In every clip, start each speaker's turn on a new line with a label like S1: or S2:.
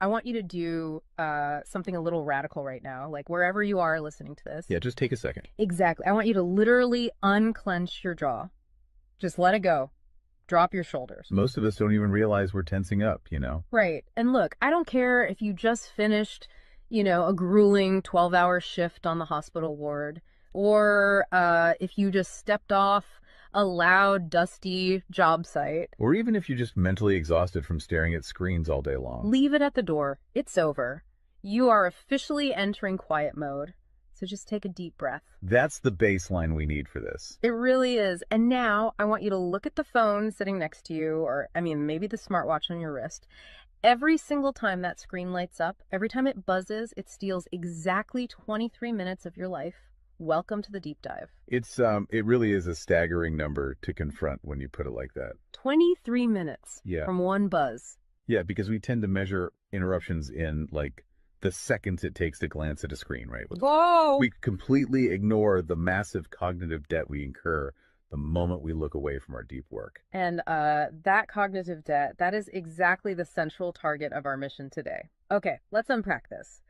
S1: I want you to do something a little radical right now, like wherever you are listening to this.
S2: Yeah, just take a second.
S1: Exactly. I want you to literally unclench your jaw. Just let it go. Drop your shoulders.
S2: Most of us don't even realize we're tensing up,
S1: Right. And look, I don't care if you just finished, a grueling 12-hour shift on the hospital ward, or if you just stepped off a loud, dusty job site.
S2: Or even if you're just mentally exhausted from staring at screens all day long.
S1: Leave it at the door. It's over. You are officially entering quiet mode. So just take a deep breath.
S2: That's the baseline we need for this.
S1: It really is. And now I want you to look at the phone sitting next to you, or maybe the smartwatch on your wrist. Every single time that screen lights up, every time it buzzes, it steals exactly 23 minutes of your life. Welcome to the deep dive.
S2: It really is a staggering number to confront when you put it like that.
S1: 23 minutes
S2: Yeah.
S1: from one buzz.
S2: Yeah, because we tend to measure interruptions in like the seconds it takes to glance at a screen, right?
S1: Whoa!
S2: We completely ignore the massive cognitive debt we incur the moment we look away from our deep work.
S1: And that cognitive debt, that is exactly the central target of our mission today. Okay, let's unpack this.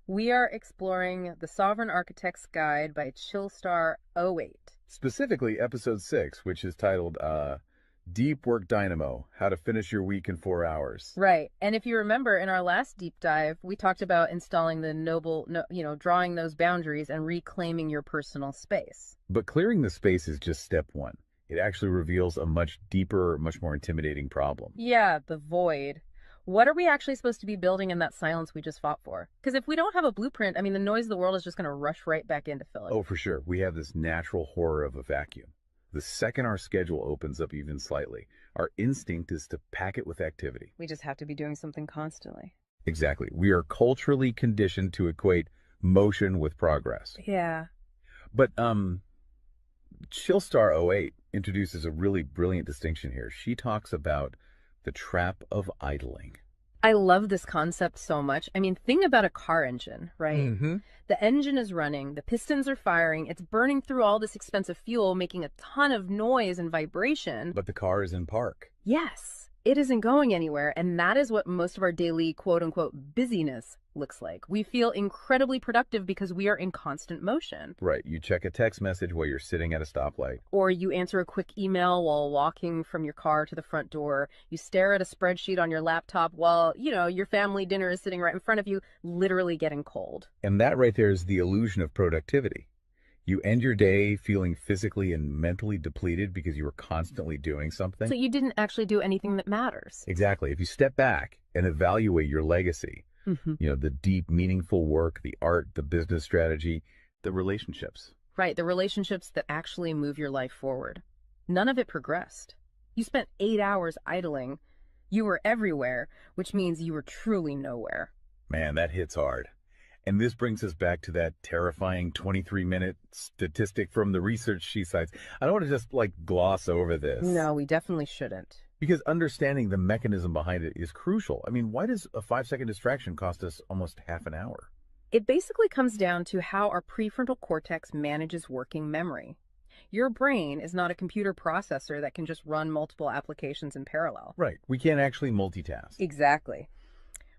S1: We are exploring The Sovereign Architect's Guide by Chillstar 08.
S2: Specifically, episode 6, which is titled Deep Work Dynamo, How to Finish Your Week in 4 Hours.
S1: Right. And if you remember in our last deep dive, we talked about installing the drawing those boundaries and reclaiming your personal space.
S2: But clearing the space is just step one. It actually reveals a much deeper, much more intimidating problem.
S1: Yeah, the void. What are we actually supposed to be building in that silence we just fought for? Because if we don't have a blueprint, the noise of the world is just going to rush right back in to fill it.
S2: Oh, for sure. We have this natural horror of a vacuum. The second our schedule opens up even slightly, our instinct is to pack it with activity.
S1: We just have to be doing something constantly.
S2: Exactly. We are culturally conditioned to equate motion with progress.
S1: Yeah.
S2: But Chillstar 08 introduces a really brilliant distinction here. She talks about the trap of idling.
S1: I love this concept so much. Think about a car engine, right?
S2: Mm-hmm.
S1: The engine is running, the pistons are firing, it's burning through all this expensive fuel, making a ton of noise and vibration.
S2: But the car is in park.
S1: Yes, it isn't going anywhere, and that is what most of our daily quote-unquote busyness looks like. We feel incredibly productive because we are in constant motion.
S2: Right. You check a text message while you're sitting at a stoplight.
S1: Or you answer a quick email while walking from your car to the front door. You stare at a spreadsheet on your laptop while, your family dinner is sitting right in front of you, literally getting cold.
S2: And that right there is the illusion of productivity. You end your day feeling physically and mentally depleted because you were constantly doing something.
S1: So you didn't actually do anything that matters.
S2: Exactly. If you step back and evaluate your legacy, the deep, meaningful work, the art, the business strategy, the relationships.
S1: Right, the relationships that actually move your life forward. None of it progressed. You spent 8 hours idling. You were everywhere, which means you were truly nowhere.
S2: Man, that hits hard. And this brings us back to that terrifying 23-minute statistic from the research she cites. I don't want to just gloss over this.
S1: No, we definitely shouldn't.
S2: Because understanding the mechanism behind it is crucial. Why does a 5-second distraction cost us almost half an hour?
S1: It basically comes down to how our prefrontal cortex manages working memory. Your brain is not a computer processor that can just run multiple applications in parallel.
S2: Right. We can't actually multitask.
S1: Exactly.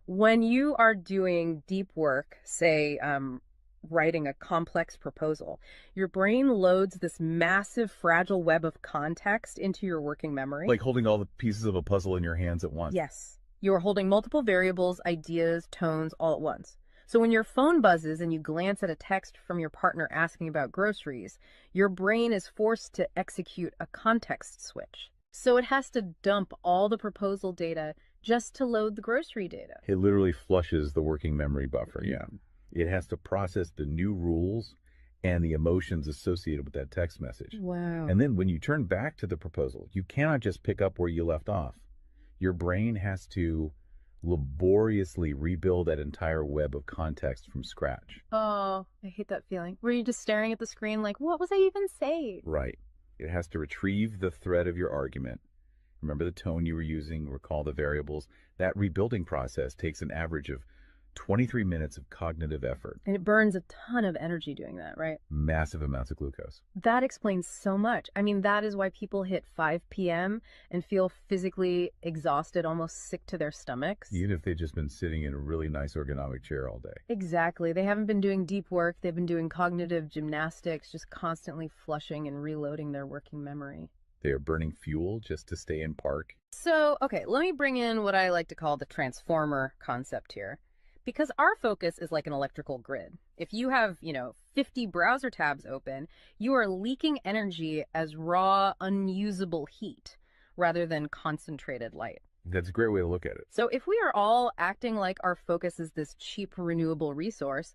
S1: When you are doing deep work, say writing a complex proposal, your brain loads this massive fragile web of context into your working memory.
S2: Like holding all the pieces of a puzzle in your hands at once.
S1: Yes. You are holding multiple variables, ideas, tones all at once. So when your phone buzzes and you glance at a text from your partner asking about groceries, your brain is forced to execute a context switch. So it has to dump all the proposal data just to load the grocery data.
S2: It literally flushes the working memory buffer, yeah. It has to process the new rules and the emotions associated with that text message.
S1: Wow.
S2: And then when you turn back to the proposal, you cannot just pick up where you left off. Your brain has to laboriously rebuild that entire web of context from scratch.
S1: Oh, I hate that feeling. Were you just staring at the screen like, what was I even saying?
S2: Right. It has to retrieve the thread of your argument. Remember the tone you were using, recall the variables. That rebuilding process takes an average of 23 minutes of cognitive effort,
S1: And it burns a ton of energy doing that, right?
S2: massive amounts of glucose.
S1: That explains so much. I mean, that is why people hit 5 p.m. and feel physically exhausted, almost sick to their stomachs.
S2: Even if they've just been sitting in a really nice ergonomic chair all day.
S1: Exactly. They haven't been doing deep work. They've been doing cognitive gymnastics, just constantly flushing and reloading their working memory.
S2: They are burning fuel just to stay in park.
S1: So, okay, let me bring in what I like to call the transformer concept here. Because our focus is like an electrical grid. If you have, 50 browser tabs open, you are leaking energy as raw, unusable heat rather than concentrated light.
S2: That's a great way to look at it.
S1: So if we are all acting like our focus is this cheap renewable resource,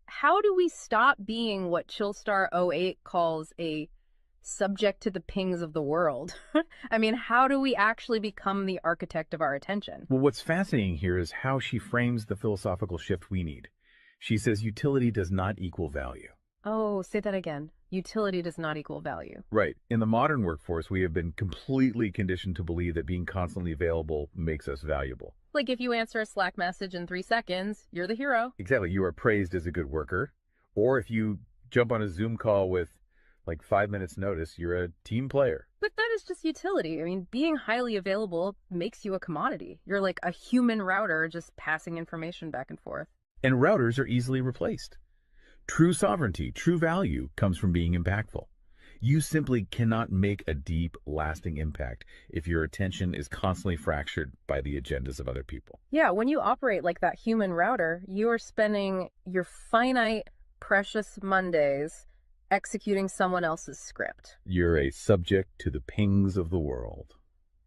S1: how do we stop being what Chillstar '08 calls a subject to the pings of the world? I mean, how do we actually become the architect of our attention?
S2: Well, what's fascinating here is how she frames the philosophical shift we need. She says utility does not equal value.
S1: Oh, say that again. Utility does not equal value.
S2: Right. In the modern workforce, we have been completely conditioned to believe that being constantly available makes us valuable.
S1: Like if you answer a Slack message in 3 seconds, you're the hero.
S2: Exactly. You are praised as a good worker. Or if you jump on a Zoom call with like 5 minutes notice, you're a team player.
S1: But that is just utility. I mean, being highly available makes you a commodity. You're like a human router just passing information back and forth.
S2: And routers are easily replaced. True sovereignty, true value comes from being impactful. You simply cannot make a deep, lasting impact if your attention is constantly fractured by the agendas of other people.
S1: Yeah, when you operate like that human router, you are spending your finite, precious Mondays executing someone else's script.
S2: You're a subject to the pings of the world.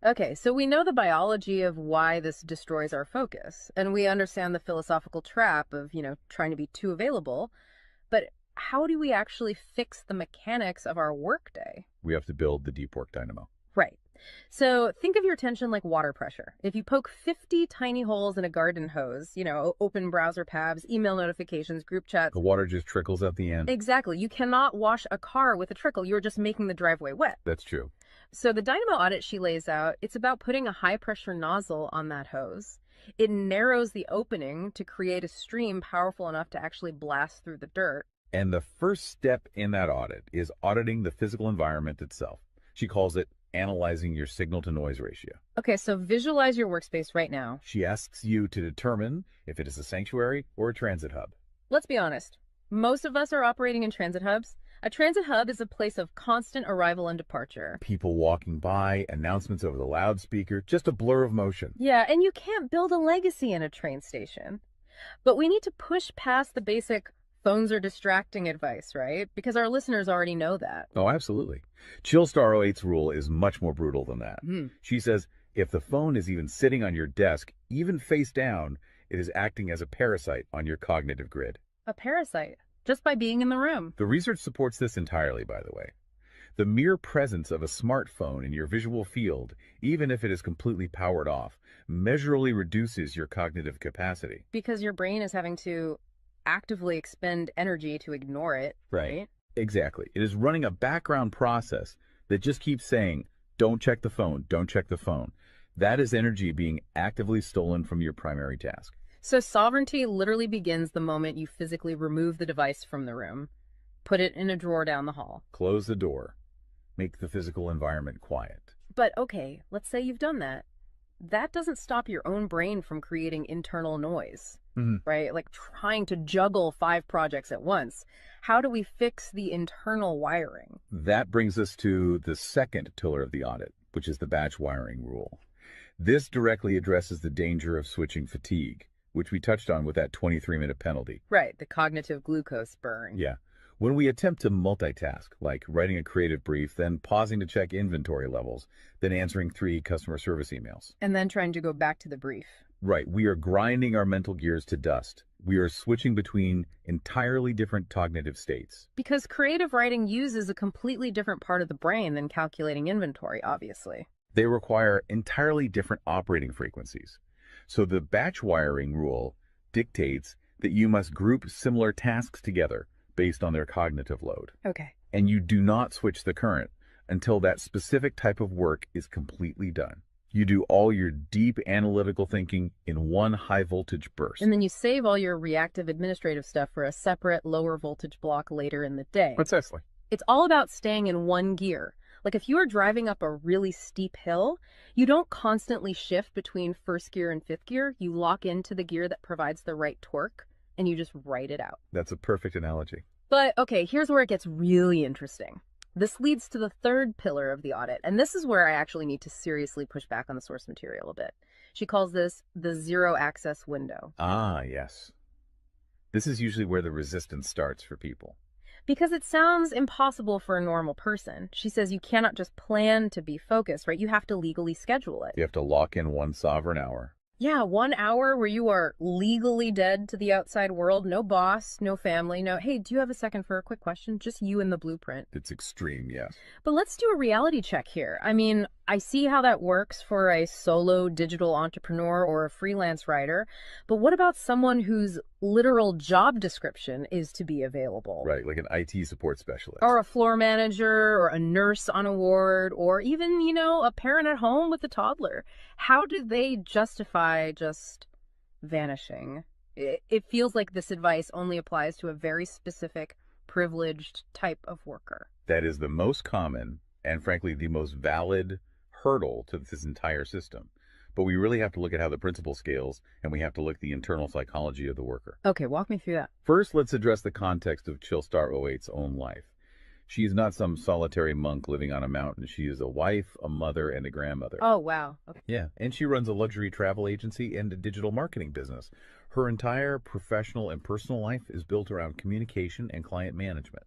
S1: Okay, so we know the biology of why this destroys our focus, and we understand the philosophical trap of, trying to be too available, but how do we actually fix the mechanics of our workday?
S2: We have to build the deep work dynamo.
S1: Right. So think of your attention like water pressure. If you poke 50 tiny holes in a garden hose, open browser tabs, email notifications, group chats.
S2: The water just trickles at the end.
S1: Exactly. You cannot wash a car with a trickle. You're just making the driveway wet.
S2: That's true.
S1: So the Dynamo Audit she lays out, it's about putting a high pressure nozzle on that hose. It narrows the opening to create a stream powerful enough to actually blast through the dirt.
S2: And the first step in that audit is auditing the physical environment itself. She calls it analyzing your signal-to-noise ratio.
S1: Okay, so visualize your workspace right now.
S2: She asks you to determine if it is a sanctuary or a transit hub.
S1: Let's be honest. Most of us are operating in transit hubs. A transit hub is a place of constant arrival and departure.
S2: People walking by, announcements over the loudspeaker, just a blur of motion.
S1: Yeah, and you can't build a legacy in a train station. But we need to push past the basic phones are distracting advice, right? Because our listeners already know that.
S2: Oh, absolutely. Chillstar '08's rule is much more brutal than that. She says if the phone is even sitting on your desk, even face down, it is acting as a parasite on your cognitive grid.
S1: A parasite, just by being in the room.
S2: The research supports this entirely, by the way. The mere presence of a smartphone in your visual field, even if it is completely powered off, measurably reduces your cognitive capacity.
S1: Because your brain is having to actively expend energy to ignore it, right?
S2: Exactly. It is running a background process that just keeps saying, don't check the phone, don't check the phone. That is energy being actively stolen from your primary task.
S1: So sovereignty literally begins the moment you physically remove the device from the room, put it in a drawer down the hall.
S2: Close the door. Make the physical environment quiet.
S1: But okay, let's say you've done that. That doesn't stop your own brain from creating internal noise, right? Like trying to juggle 5 projects at once. How do we fix the internal wiring?
S2: That brings us to the second pillar of the audit, which is the batch wiring rule. This directly addresses the danger of switching fatigue, which we touched on with that 23-minute penalty.
S1: Right, the cognitive glucose burn.
S2: Yeah. When we attempt to multitask, like writing a creative brief, then pausing to check inventory levels, then answering 3 customer service emails.
S1: And then trying to go back to the brief.
S2: Right. We are grinding our mental gears to dust. We are switching between entirely different cognitive states.
S1: Because creative writing uses a completely different part of the brain than calculating inventory, obviously.
S2: They require entirely different operating frequencies. So the batch wiring rule dictates that you must group similar tasks together based on their cognitive load.
S1: Okay.
S2: And you do not switch the current until that specific type of work is completely done. You do all your deep analytical thinking in one high voltage
S1: And
S2: burst.
S1: then you save all your reactive administrative stuff for a separate lower voltage block later in the day.
S2: Precisely.
S1: It's all about staying in one gear. Like if you are driving up a really steep hill, you don't constantly shift between first gear and fifth gear. You lock into the gear that provides the right torque and you just ride it out.
S2: That's a perfect analogy.
S1: But okay, here's where it gets really interesting. This leads to the third pillar of the audit, and this is where I actually need to seriously push back on the source material a bit. She calls this the zero access window.
S2: Ah, yes. This is usually where the resistance starts for people.
S1: Because it sounds impossible for a normal person. She says you cannot just plan to be focused, right? You have to legally schedule it.
S2: You have to lock in one sovereign hour.
S1: Yeah, 1 hour where you are legally dead to the outside world. No boss, no family, no, hey, do you have a second for a quick question? Just you and the blueprint.
S2: It's extreme, yes.
S1: But let's do a reality check here. I mean, I see how that works for a solo digital entrepreneur or a freelance writer. But what about someone whose literal job description is to be available?
S2: Right, like an IT support specialist.
S1: Or a floor manager or a nurse on a ward or even, a parent at home with a toddler. How do they justify just vanishing? It feels like this advice only applies to a very specific, privileged type of worker.
S2: That is the most common and, frankly, the most valid hurdle to this entire system. But we really have to look at how the principle scales, and we have to look at the internal psychology of the worker.
S1: Okay, walk me through that.
S2: First, let's address the context of Chillstar '08's own life. She is not some solitary monk living on a mountain. She is a wife, a mother, and a grandmother.
S1: Oh, wow. Okay.
S2: Yeah, and she runs a luxury travel agency and a digital marketing business. Her entire professional and personal life is built around communication and client management.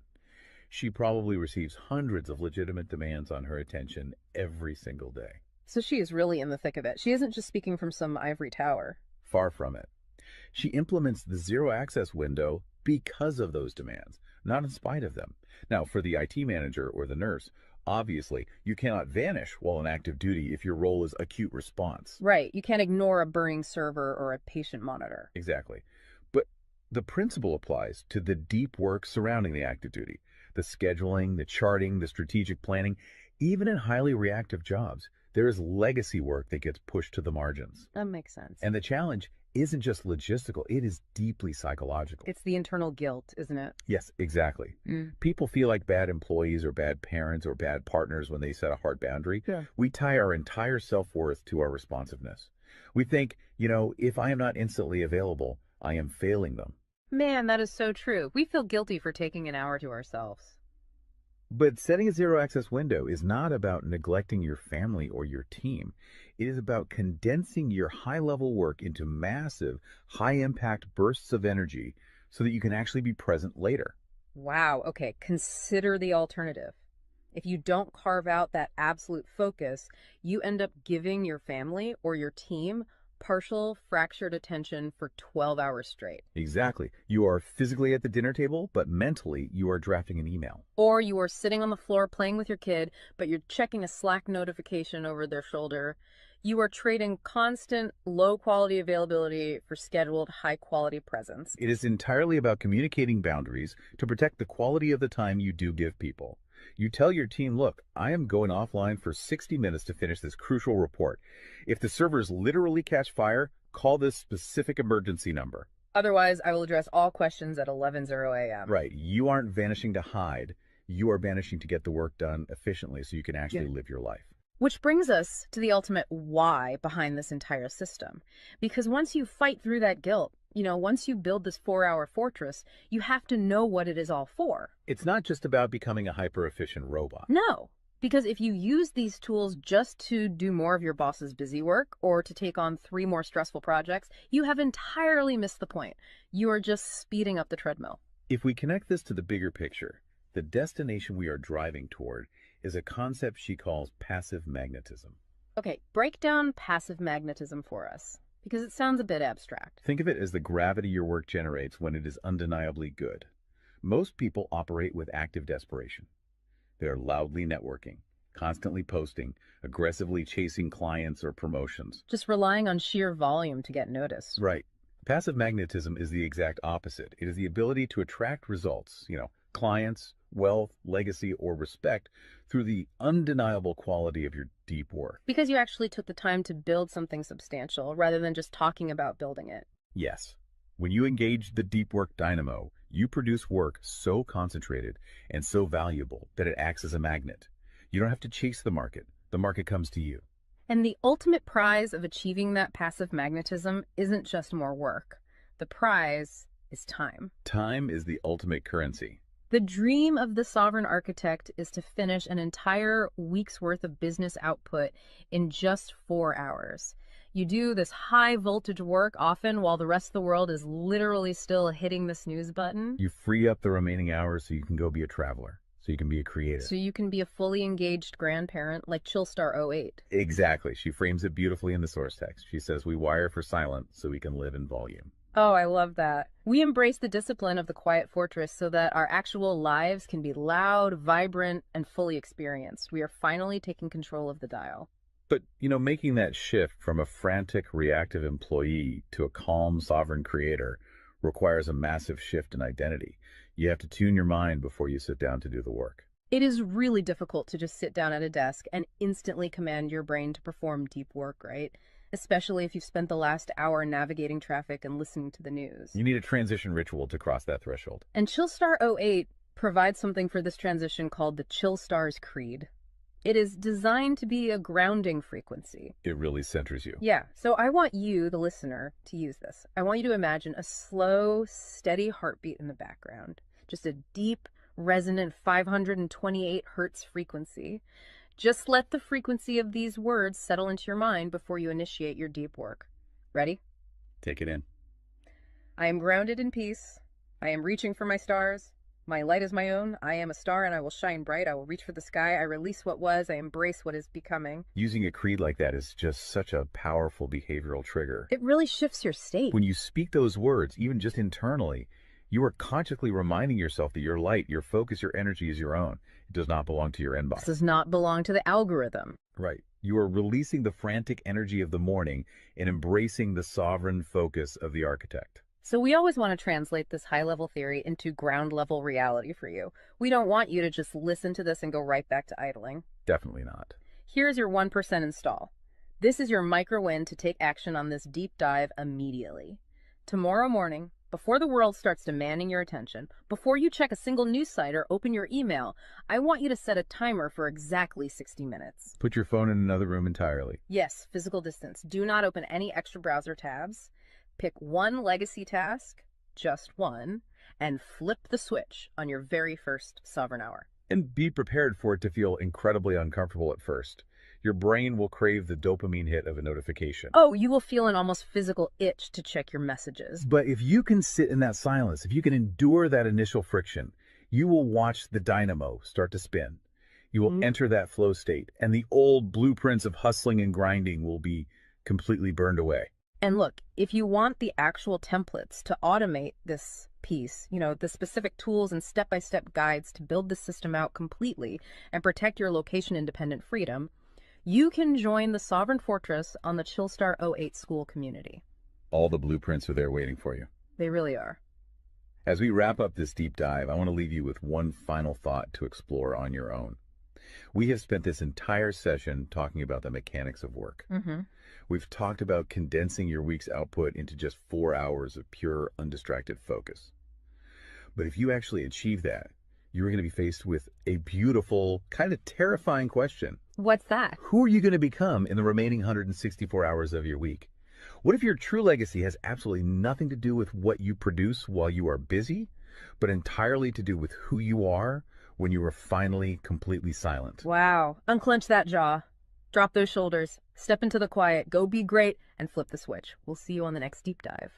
S2: She probably receives hundreds of legitimate demands on her attention every single day.
S1: So she is really in the thick of it. She isn't just speaking from some ivory tower.
S2: Far from it. She implements the zero access window because of those demands, not in spite of them. Now, for the IT manager or the nurse, obviously, you cannot vanish while on active duty if your role is acute response.
S1: Right. You can't ignore a burning server or a patient monitor.
S2: Exactly. But the principle applies to the deep work surrounding the active duty, the scheduling, the charting, the strategic planning. Even in highly reactive jobs, there is legacy work that gets pushed to the margins.
S1: That makes sense.
S2: And the challenge isn't just logistical, it is deeply psychological.
S1: It's the internal guilt, isn't it?
S2: Yes, exactly. People feel like bad employees or bad parents or bad partners when they set a hard boundary.
S1: Yeah.
S2: We tie our entire self-worth to our responsiveness. We think, if I am not instantly available, I am failing them.
S1: Man, that is so true. We feel guilty for taking an hour to ourselves.
S2: But setting a zero access window is not about neglecting your family or your team. It is about condensing your high level work into massive, high impact bursts of energy so that you can actually be present later.
S1: Wow. Okay. Consider the alternative. If you don't carve out that absolute focus, you end up giving your family or your team partial fractured attention for 12 hours straight.
S2: Exactly. You are physically at the dinner table, but mentally you are drafting an email.
S1: Or you are sitting on the floor playing with your kid, but you're checking a Slack notification over their shoulder. You are trading constant low quality availability for scheduled high quality presence.
S2: It is entirely about communicating boundaries to protect the quality of the time you do give people. You tell your team, look, I am going offline for 60 minutes to finish this crucial report. If the servers literally catch fire, call this specific emergency number.
S1: Otherwise, I will address all questions at 11:00 a.m.
S2: Right. You aren't vanishing to hide. You are vanishing to get the work done efficiently so you can actually live your life.
S1: Which brings us to the ultimate why behind this entire system. Because once you fight through that guilt, once you build this 4-hour fortress, you have to know what it is all for.
S2: It's not just about becoming a hyper-efficient robot.
S1: No, because if you use these tools just to do more of your boss's busy work or to take on 3 more stressful projects, you have entirely missed the point. You are just speeding up the treadmill.
S2: If we connect this to the bigger picture, the destination we are driving toward is a concept she calls passive magnetism.
S1: Okay, break down passive magnetism for us, because it sounds a bit abstract.
S2: Think of it as the gravity your work generates when it is undeniably good. Most people operate with active desperation. They are loudly networking, constantly posting, aggressively chasing clients or promotions.
S1: Just relying on sheer volume to get noticed.
S2: Right. Passive magnetism is the exact opposite. It is the ability to attract results, clients, wealth, legacy, or respect through the undeniable quality of your deep work.
S1: Because you actually took the time to build something substantial rather than just talking about building it.
S2: Yes, when you engage the deep work dynamo, you produce work so concentrated and so valuable that it acts as a magnet. You don't have to chase the market comes to you.
S1: And the ultimate prize of achieving that passive magnetism isn't just more work. The prize is time.
S2: Time is the ultimate currency.
S1: The dream of the sovereign architect is to finish an entire week's worth of business output in just 4 hours. You do this high voltage work often while the rest of the world is literally still hitting the snooze button.
S2: You free up the remaining hours so you can go be a traveler, so you can be a creator.
S1: So you can be a fully engaged grandparent like Chillstar 08.
S2: Exactly. She frames it beautifully in the source text. She says, we wire for silent so we can live in volume.
S1: Oh, I love that. We embrace the discipline of the quiet fortress so that our actual lives can be loud, vibrant, and fully experienced. We are finally taking control of the dial.
S2: But, making that shift from a frantic, reactive employee to a calm, sovereign creator requires a massive shift in identity. You have to tune your mind before you sit down to do the work.
S1: It is really difficult to just sit down at a desk and instantly command your brain to perform deep work, right? Especially if you've spent the last hour navigating traffic and listening to the news.
S2: You need a transition ritual to cross that threshold.
S1: And Chillstar 08 provides something for this transition called the Chillstar's Creed. It is designed to be a grounding frequency.
S2: It really centers you.
S1: Yeah, so I want you, the listener, to use this. I want you to imagine a slow, steady heartbeat in the background. Just a deep, resonant 528 hertz frequency. Just let the frequency of these words settle into your mind before you initiate your deep work. Ready?
S2: Take it in.
S1: I am grounded in peace. I am reaching for my stars. My light is my own. I am a star and I will shine bright. I will reach for the sky. I release what was. I embrace what is becoming.
S2: Using a creed like that is just such a powerful behavioral trigger.
S1: It really shifts your state.
S2: When you speak those words, even just internally, you are consciously reminding yourself that your light, your focus, your energy is your own. It does not belong to your inbox.
S1: This does not belong to the algorithm.
S2: Right. You are releasing the frantic energy of the morning and embracing the sovereign focus of the architect.
S1: So we always want to translate this high-level theory into ground-level reality for you. We don't want you to just listen to this and go right back to idling.
S2: Definitely not.
S1: Here's your 1% install. This is your micro-win to take action on this deep dive immediately. Tomorrow morning, before the world starts demanding your attention, before you check a single news site or open your email, I want you to set a timer for exactly 60 minutes.
S2: Put your phone in another room entirely.
S1: Yes, physical distance. Do not open any extra browser tabs. Pick one legacy task, just one, and flip the switch on your very first sovereign hour.
S2: And be prepared for it to feel incredibly uncomfortable at first. Your brain will crave the dopamine hit of a notification.
S1: Oh, you will feel an almost physical itch to check your messages.
S2: But if you can sit in that silence, if you can endure that initial friction, you will watch the dynamo start to spin. You will enter that flow state, and the old blueprints of hustling and grinding will be completely burned away.
S1: And look, if you want the actual templates to automate this piece, the specific tools and step-by-step guides to build the system out completely and protect your location-independent freedom, you can join the Sovereign Fortress on the Chillstar 08 school community.
S2: All the blueprints are there waiting for you.
S1: They really are.
S2: As we wrap up this deep dive, I want to leave you with one final thought to explore on your own. We have spent this entire session talking about the mechanics of work. We've talked about condensing your week's output into just 4 hours of pure, undistracted focus. But if you actually achieve that, you're going to be faced with a beautiful, kind of terrifying question.
S1: What's that?
S2: Who are you going to become in the remaining 164 hours of your week? What if your true legacy has absolutely nothing to do with what you produce while you are busy, but entirely to do with who you are when you are finally completely silent?
S1: Wow. Unclench that jaw. Drop those shoulders. Step into the quiet. Go be great and flip the switch. We'll see you on the next deep dive.